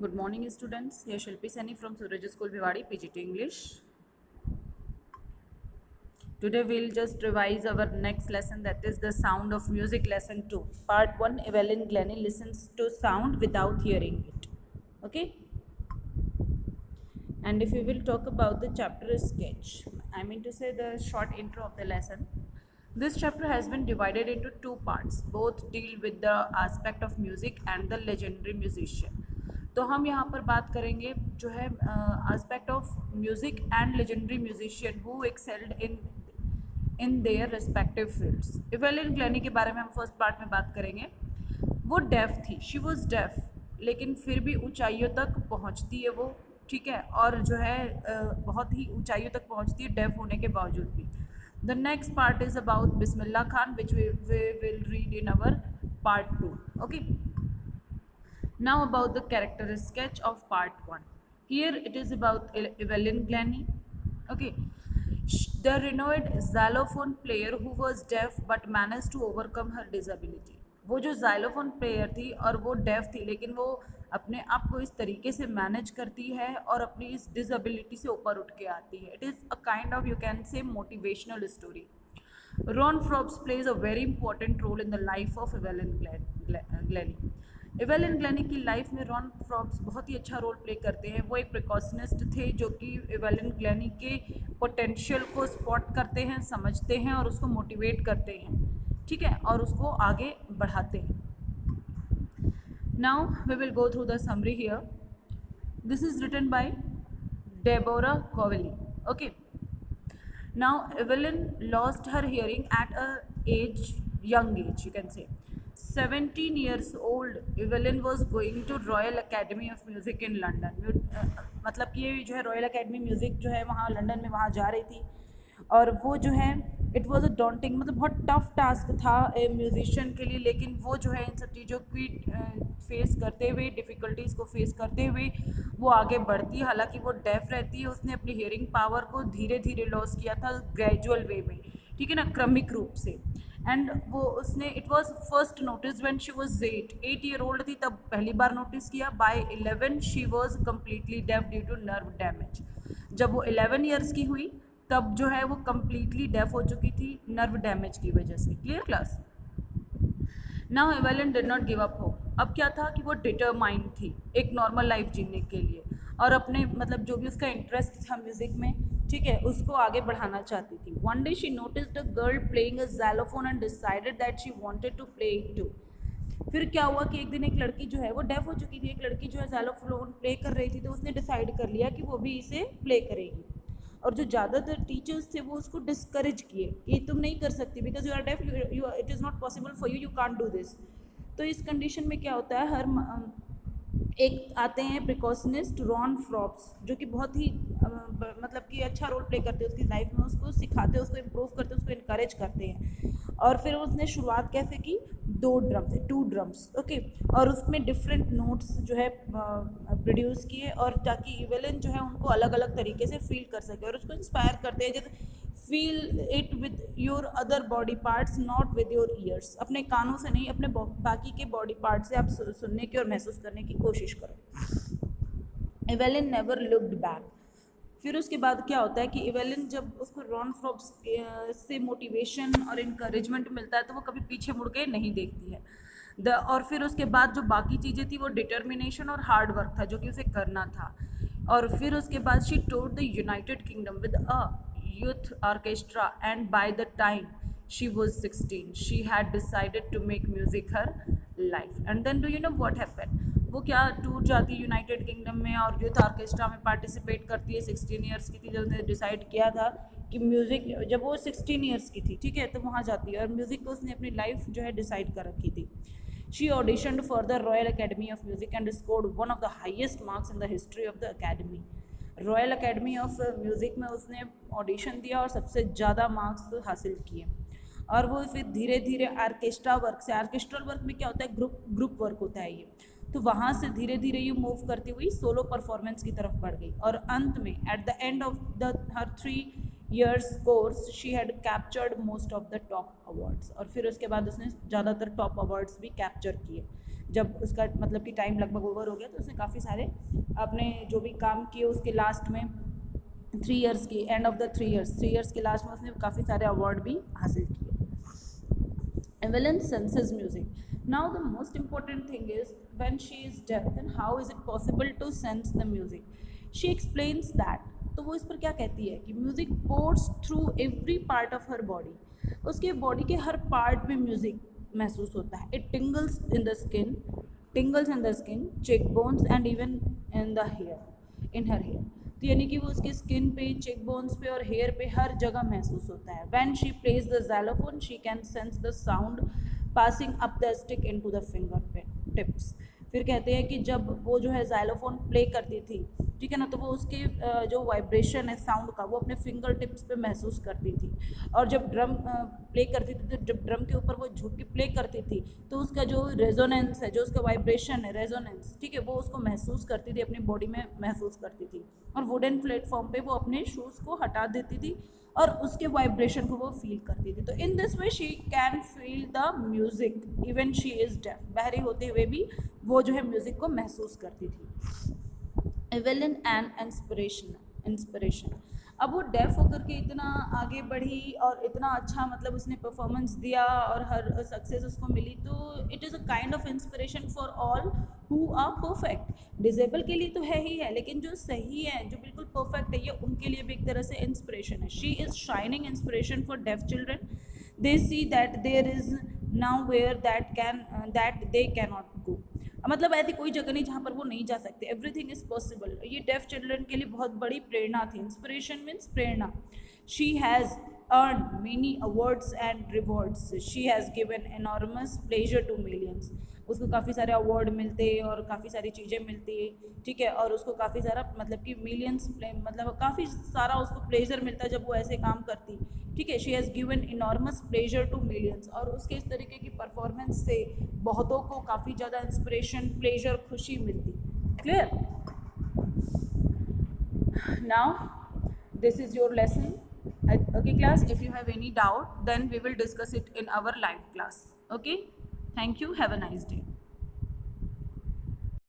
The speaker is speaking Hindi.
Good morning, students. Here Shilpi Sani from Suraj School Bhiwadi, PGT English. Today we'll just revise our next lesson, that is the sound of music lesson 2. Part 1, Evelyn Glennie listens to sound without hearing it. Okay? And if we will talk about the chapter sketch, I mean to say the short intro of the lesson. This chapter has been divided into two parts. Both deal with the aspect of music and the legendary musician. तो हम यहाँ पर बात करेंगे जो है aspect of music and legendary musician who excelled in their respective fields. Evelyn Glennie के बारे में हम फर्स्ट पार्ट में बात करेंगे. वो डेफ थी, शी वॉज डेफ, लेकिन फिर भी ऊंचाइयों तक पहुंचती है वो, ठीक है, और जो है बहुत ही ऊंचाइयों तक पहुंचती है डेफ होने के बावजूद भी. The next part is about Bismillah Khan which we will read in our part 2. Okay, now about the character sketch of part 1. Here it is about Evelyn Glennie. Okay, the renowned xylophone player who was deaf but managed to overcome her disability. वो जो xylophone player थी और वो deaf थी, लेकिन वो अपने आप को इस तरीके से मैनेज करती है और अपनी इस डिसेबिलिटी से ऊपर उठ के आती है. It is a kind of, you can say, motivational story. Ron Forbes plays a very important role in the life of Evelyn Glennie. Evelyn Glennie की लाइफ में रॉन फ्रॉब्स बहुत ही अच्छा रोल प्ले करते हैं. वो एक प्रिकॉशनिस्ट थे जो कि एवेलिन ग्लैनी के पोटेंशियल को स्पॉट करते हैं, समझते हैं और उसको मोटिवेट करते हैं, ठीक है, और उसको आगे बढ़ाते हैं. Now we will go through the summary here. This is written by Deborah Cowley. Okay, now Evelyn lost her hearing at a young age, you can say 17 years old. Evelyn was going to Royal Academy of Music in London. मतलब कि ये जो है रॉयल अकेडमी म्यूज़िक जो है वहाँ लंदन में वहाँ जा रही थी, और वो जो है इट वॉज अ डॉन्टिंग, मतलब बहुत टफ टास्क था म्यूजिशियन के लिए. लेकिन वो जो है इन सब चीज़ों की फेस करते हुए, डिफ़िकल्टीज़ को फेस करते हुए वो आगे बढ़ती है. हालांकि वो डेफ रहती है, उसने अपनी हियरिंग पावर को धीरे धीरे लॉस किया था, ग्रेजुअल वे में, ठीक है ना, क्रमिक रूप से. एंड वो उसने, it was first notice when she was 8 year old थी, तब पहली बार नोटिस किया. By 11 she was completely deaf due to nerve damage. जब वो 11 ईयर्स की हुई तब जो है वो कम्प्लीटली डेफ हो चुकी थी नर्व डैमेज की वजह से. Clear class? Now Evelyn did not give up hope. अब क्या था कि वो डिटरमाइंड थी एक नॉर्मल लाइफ जीने के लिए, और अपने मतलब जो भी उसका इंटरेस्ट था म्यूज़िक में, ठीक है, उसको आगे बढ़ाना चाहती थी. One day she noticed a girl playing a xylophone and decided that she wanted to play it too. फिर क्या हुआ कि एक दिन एक लड़की जो है वो डेफ हो चुकी थी, एक लड़की जो है xylophone प्ले कर रही थी, तो उसने डिसाइड कर लिया कि वो भी इसे प्ले करेगी. और जो ज़्यादातर टीचर्स थे वो उसको डिस्करेज किए कि तुम नहीं कर सकती, because you are deaf, it is not possible for you, you can't do this. तो इस कंडीशन में क्या होता है, एक आते हैं प्रिकॉशनिस्ट रॉन फ्रॉब्स, जो कि बहुत ही मतलब कि अच्छा रोल प्ले करते हैं उसकी लाइफ में, उसको सिखाते हैं, उसको इम्प्रूव करते हैं, उसको इनकरेज करते हैं. और फिर उसने शुरुआत कैसे की, 2 ड्रम्स, ओके, और उसमें डिफरेंट नोट्स जो है प्रोड्यूस किए, और ताकि इवेलिन जो है उनको अलग अलग तरीके से फील कर सके, और उसको इंस्पायर करते हैं जैसे feel it with your other body parts, not with your ears. अपने कानों से नहीं, अपने बाकी के बॉडी पार्ट से आप सुनने की और महसूस करने की कोशिश करो. Evelyn never looked back. फिर उसके बाद क्या होता है कि एवेलिन जब उसको रॉन फ्रॉब्स से मोटिवेशन और इनकरेजमेंट मिलता है तो वो कभी पीछे मुड़ के नहीं देखती है. और फिर उसके बाद जो बाकी चीज़ें थी वो डिटर्मिनेशन और हार्ड वर्क था जो कि उसे करना था. और फिर उसके बाद she toured the United Kingdom with a youth orchestra, and by the time she was 16 she had decided to make music her life. And then do you know what happened? वो क्या टूर जाती है यूनाइटेड किंगडम में और यूथ ऑर्केस्ट्रा में पार्टिसिपेट करती है. 16 ईयर्स की थी जब उसने डिसाइड किया था कि म्यूज़िक, जब वो 16 ईयर्स की थी, ठीक है, तो वहाँ जाती है और म्यूज़िक को उसने अपनी लाइफ जो है डिसाइड कर रखी थी. She auditioned for the Royal Academy of Music and scored one of the highest marks in the history of the academy. Royal academy of music में उसने ऑडिशन दिया और सबसे ज़्यादा मार्क्स हासिल किए. और वो फिर धीरे धीरे आर्केस्ट्रा वर्क से, आर्केस्ट्रल वर्क में क्या होता है, ग्रुप वर्क होता है ये, तो वहाँ से धीरे धीरे ये मूव करती हुई सोलो परफॉर्मेंस की तरफ बढ़ गई. और अंत में at the end of the her 3 years course she had captured most of the top awards. और फिर उसके बाद उसने ज़्यादातर टॉप अवार्ड्स भी कैप्चर किए. जब उसका मतलब कि टाइम लगभग ओवर हो गया तो उसने काफ़ी सारे अपने जो भी काम किए उसके लास्ट में 3 years की एंड ऑफ द 3 years के लास्ट में उसने काफ़ी सारे अवार्ड भी हासिल किए. Evelyn senses music. Now the most important thing is when she is deaf, then how is it possible to sense the music? She explains that. तो वो इस पर क्या कहती है कि music pores through every part of her body. उसके बॉडी के हर पार्ट में म्यूजिक महसूस होता है. It tingles in the skin, cheekbones and even in the hair, in her hair. तो यानी कि वो उसके स्किन पे, चेक बोन्स पे और हेयर पे हर जगह महसूस होता है. When she plays the xylophone she can sense the sound passing up the stick into the finger tips. फिर कहते हैं कि जब वो जो है xylophone प्ले करती थी, ठीक है ना, तो वो उसके जो वाइब्रेशन है साउंड का वो अपने फिंगर टिप्स पे महसूस करती थी. और जब ड्रम प्ले करती थी तो जब ड्रम के ऊपर वो झुक के प्ले करती थी तो उसका जो रेजोनेंस है, जो उसका वाइब्रेशन है, रेजोनेंस, ठीक है, वो उसको महसूस करती थी, अपनी बॉडी में महसूस करती थी. और वुडन प्लेटफॉर्म पे वो अपने शूज़ को हटा देती थी और उसके वाइब्रेशन को वो फील करती थी. तो in this way she can feel the music even she is deaf. बहरी होते हुए भी वो जो है म्यूज़िक को महसूस करती थी. Evelyn and inspiration. अब वो डेफ होकर के इतना आगे बढ़ी और इतना अच्छा मतलब उसने परफॉर्मेंस दिया और हर सक्सेस उसको मिली, तो it is a kind of inspiration for all who are perfect. Disable के लिए तो है ही है, लेकिन जो सही है, जो बिल्कुल परफेक्ट है, ये उनके लिए भी एक तरह से इंस्पिरेशन है. She is shining inspiration for deaf children. They see that there is nowhere that they can not go. मतलब ऐसी कोई जगह नहीं जहाँ पर वो नहीं जा सकते. Everything is possible. ये डेफ चिल्ड्रन के लिए बहुत बड़ी प्रेरणा थी. Inspiration means Prerna. She has earned many awards and rewards. She has given enormous pleasure to millions. उसको काफ़ी सारे अवार्ड मिलते और काफ़ी सारी चीज़ें मिलती, ठीक है, और उसको काफ़ी सारा मतलब कि मिलियंस मतलब काफ़ी सारा उसको प्लेजर मिलता जब वो ऐसे काम करती, ठीक है. She has given enormous pleasure to millions. और उसके इस तरीके की परफॉर्मेंस से बहुतों को काफ़ी ज़्यादा इंस्पिरेशन, प्लेजर, खुशी मिलती. Clear? Now this is your lesson. Okay class, if you have any doubt then we will discuss it in our live class. Okay, thank you, have a nice day.